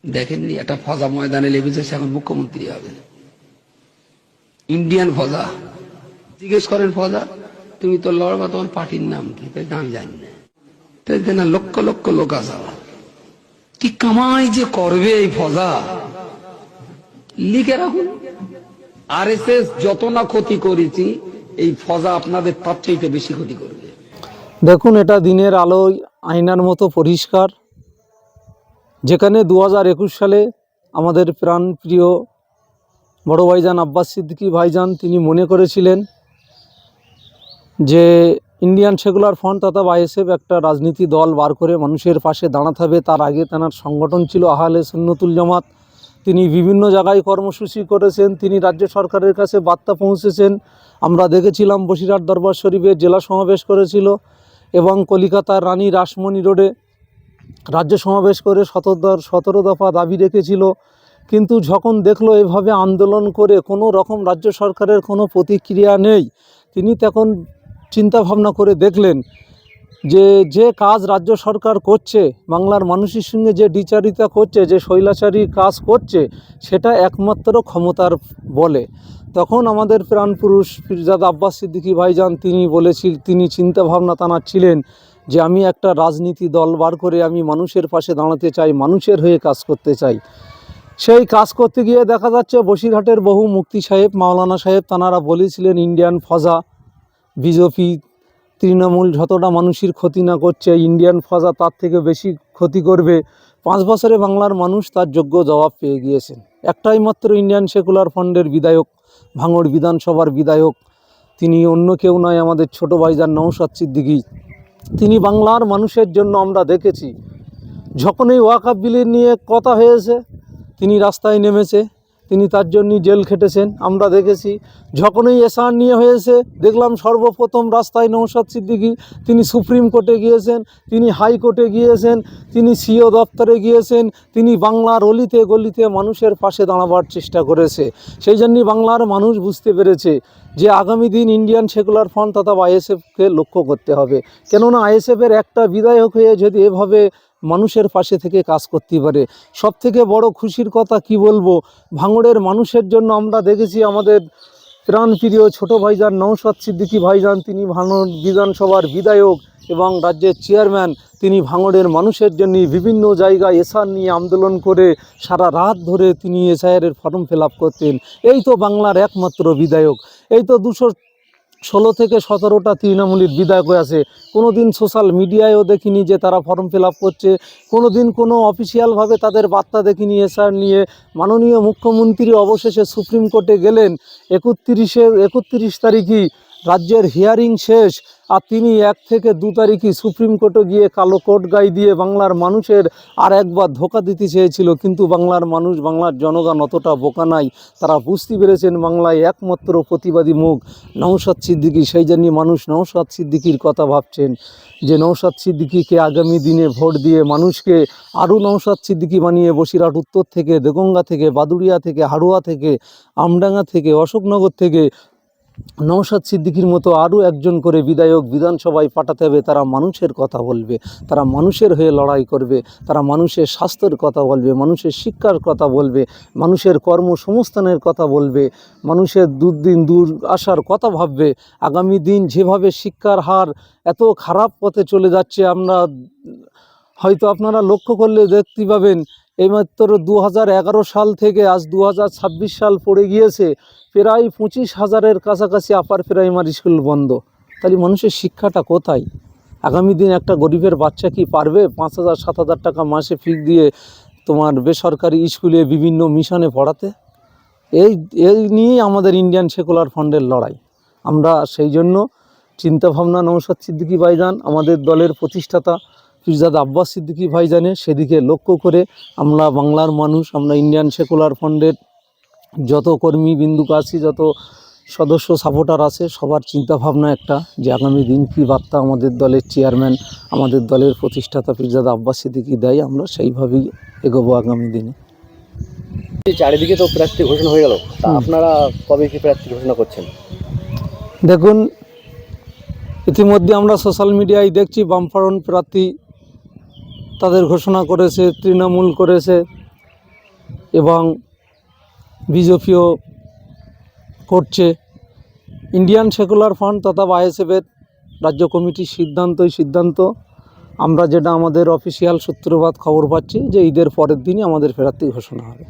দেখেননি একটা ফজা ময়দানে লেগেছে, এখন মুখ্যমন্ত্রী হবে, ইন্ডিয়ান ফজা। জিজ্ঞেস করেন ফজা তুমি তো লড়বা, তোমার পার্টির নাম কি? আমি জানি না। তাই না, লক্ষ লক্ষ লোক আসা কি কামাই যে করবে এই ফজা, লিখে রাখুন। আরএসএস যত না ক্ষতি করেছি, এই ফজা আপনাদের তার চাইতে বেশি ক্ষতি করবে। দেখুন, এটা দিনের আলোয় আয়নার মতো পরিষ্কার। যেখানে 2021 সালে আমাদের প্রাণপ্রিয় বড় ভাইজান আব্বাস সিদ্দিকী ভাইজান তিনি মনে করেছিলেন যে ইন্ডিয়ান সেকুলার ফ্রন্ট তথা আইএসএফ একটা রাজনীতি দল বার করে মানুষের পাশে দাঁড়াতে হবে। তার আগে তার সংগঠন ছিল আহলে সুন্নতুল জামাত। তিনি বিভিন্ন জায়গায় কর্মসূচি করেছেন, তিনি রাজ্য সরকারের কাছে বার্তা পৌঁছেছেন। আমরা দেখেছিলাম বসিরহাট দরবার শরীফে জেলা সমাবেশ করেছিল এবং কলিকাতার রানী রাসমণি রোডে রাজ্য সমাবেশ করে 17 দফা দাবি রেখেছিল। কিন্তু যখন দেখলো এভাবে আন্দোলন করে কোনো রকম রাজ্য সরকারের কোনো প্রতিক্রিয়া নেই, তিনি তখন চিন্তা ভাবনা করে দেখলেন যে কাজ রাজ্য সরকার করছে, বাংলার মানুষের সঙ্গে যে দ্বিচারিতা করছে, যে শৈলাচারী কাজ করছে, সেটা একমাত্র ক্ষমতার বলে। তখন আমাদের প্রাণপুরুষ পীরজাদা আব্বাস সিদ্দিকী ভাইজান তিনি চিন্তা ভাবনা তানাচ্ছিলেন যে আমি একটা রাজনীতি দল বার করে আমি মানুষের পাশে দাঁড়াতে চাই, মানুষের হয়ে কাজ করতে চাই। সেই কাজ করতে গিয়ে দেখা যাচ্ছে বসিরহাটের বহু মুফতি সাহেব, মাওলানা সাহেব তানারা বলেছিলেন ইন্ডিয়ান ফজা, বিজেপি তৃণমূল যতটা মানুষের ক্ষতি না করছে, ইন্ডিয়ান ফজা তার থেকে বেশি ক্ষতি করবে। 5 বছরে বাংলার মানুষ তার যোগ্য জবাব পেয়ে গিয়েছেন। একটাই মাত্র ইন্ডিয়ান সেকুলার ফ্রন্টের বিধায়ক, ভাঙড় বিধানসভার বিধায়ক, তিনি অন্য কেউ নয়, আমাদের ছোট ভাইজান নওশাদ সিদ্দিকী। তিনি বাংলার মানুষের জন্য, আমরা দেখেছি যখন এই ওয়াকফ বিলের নিয়ে কথা হয়েছে তিনি রাস্তায় নেমেছে, তিনি তার জন্য জেল খেটেছেন। আমরা দেখেছি যখনই এসআর নিয়ে হয়েছে দেখলাম সর্বপ্রথম রাস্তায় নওশাদ সিদ্দিকী, তিনি সুপ্রিম কোর্টে গিয়েছেন, তিনি হাইকোর্টে গিয়েছেন, তিনি সিও দপ্তরে গিয়েছেন, তিনি বাংলার অলিতে গলিতে মানুষের পাশে দাঁড়াবার চেষ্টা করেছে। সেই জন্যই বাংলার মানুষ বুঝতে পেরেছে যে আগামী দিন ইন্ডিয়ান সেকুলার ফ্রন্ট তথা আইএসএফকে লক্ষ্য করতে হবে। কেননা আইএসএফের একটা বিধায়ক হয়ে যদি এভাবে মানুষের পাশে থেকে কাজ করতে পারে, সবথেকে বড় খুশির কথা কি বলবো, ভাঙড়ের মানুষের জন্য আমরা দেখেছি আমাদের প্রাণপ্রিয় ছোট ভাইজান নওশাদ সিদ্দিকী ভাইজান, তিনি ভাঙড় বিধানসভার বিধায়ক এবং রাজ্যের চেয়ারম্যান। তিনি ভাঙড়ের মানুষের জন্য বিভিন্ন জায়গায় এসআর নিয়ে আন্দোলন করে সারা রাত ধরে তিনি এসআইআরের ফর্ম ফিল আপ করতেন। এই তো বাংলার একমাত্র বিধায়ক। এই তো 216 থেকে 17টা তৃণমূলের বিধায়ক আছে, কোনো দিন সোশ্যাল মিডিয়ায়ও দেখিনি যে তারা ফর্ম ফিল আপ করছে, কোনো দিন কোনো অফিসিয়ালভাবে তাদের বার্তা দেখিনি এসআর নিয়ে। মাননীয় মুখ্যমন্ত্রী অবশেষে সুপ্রিম কোর্টে গেলেন, 31 তারিখই রাজ্যের হিয়ারিং শেষ, আর তিনি 1 থেকে 2 তারিখই সুপ্রিম কোর্টে গিয়ে কালো কোর্ট গায়ে দিয়ে বাংলার মানুষের আর একবার ধোঁকা দিতে চেয়েছিল। কিন্তু বাংলার মানুষ, বাংলার জনগণ অতটা বোকা নাই, তারা বুঝতে পেরেছেন বাংলায় একমাত্র প্রতিবাদী মুখ নওশাদ সিদ্দিকী। সেই জন্য মানুষ নওশাদ সিদ্দিকীর কথা ভাবছেন যে নওশাদ সিদ্দিকীকে আগামী দিনে ভোট দিয়ে মানুষকে আরও নওশাদ সিদ্দিকী বানিয়ে বসিরহাট উত্তর থেকে, দেগঙ্গা থেকে, বাদুড়িয়া থেকে, হাড়ুয়া থেকে, আমডাঙ্গা থেকে, অশোকনগর থেকে নওশাদ সিদ্দিকীর মতো আরও একজন করে বিধায়ক বিধানসভায় পাঠাতে হবে। তারা মানুষের কথা বলবে, তারা মানুষের হয়ে লড়াই করবে, তারা মানুষের স্বাস্থ্যের কথা বলবে, মানুষের শিক্ষার কথা বলবে, মানুষের কর্মসংস্থানের কথা বলবে, মানুষের দুর্দিন দূর আসার কথা ভাববে। আগামী দিন যেভাবে শিক্ষার হার এত খারাপ পথে চলে যাচ্ছে, আমরা হয়তো আপনারা লক্ষ্য করলে দেখতে পাবেন এইমাত্র 2011 সাল থেকে আজ 2026 সাল পড়ে গিয়েছে, প্রায় 25,000-এর কাছাকাছি আপার প্রাইমারি স্কুল বন্ধ। তাহলে মানুষের শিক্ষাটা কোথায়? আগামী দিন একটা গরিবের বাচ্চা কি পারবে 5,000-7,000 টাকা মাসে ফি দিয়ে তোমার বেসরকারি স্কুলে বিভিন্ন মিশনে পড়াতে? এই নিয়েই আমাদের ইন্ডিয়ান সেকুলার ফ্রন্টের লড়াই। আমরা সেই জন্য চিন্তাভাবনা নওশাদ সিদ্দিকী ভাইজান, আমাদের দলের প্রতিষ্ঠাতা পীরজাদা আব্বাস সিদ্দিকী ভাইজানের সেদিকে লক্ষ্য করে আমরা বাংলার মানুষ, আমরা ইন্ডিয়ান সেকুলার ফ্রন্টের যত কর্মী বিন্দুক আছি, যত সদস্য সাপোর্টার আছে, সবার চিন্তাভাবনা একটা যে আগামী দিন কী বার্তা আমাদের দলের চেয়ারম্যান, আমাদের দলের প্রতিষ্ঠাতা পীরজাদা আব্বাস সিদ্দিকী দেয়, আমরা সেইভাবেই এগোবো আগামী দিনে। চারিদিকে তো প্রার্থী ঘোষণা হয়ে গেল, তা আপনারা কবে কি প্রার্থী ঘোষণা করছেন? দেখুন, ইতিমধ্যে আমরা সোশ্যাল মিডিয়ায় দেখছি বামফ্রন্ট প্রার্থী তাদের ঘোষণা করেছে, তৃণমূল করেছে, এবং বিজেপিও করছে। ইন্ডিয়ান সেকুলার ফ্রন্ট তথা আইএসএফের রাজ্য কমিটির সিদ্ধান্ত আমরা যেটা আমাদের অফিসিয়াল সূত্রপাত খবর পাচ্ছি যে ঈদের পরের দিনই আমাদের প্রার্থী ঘোষণা হবে।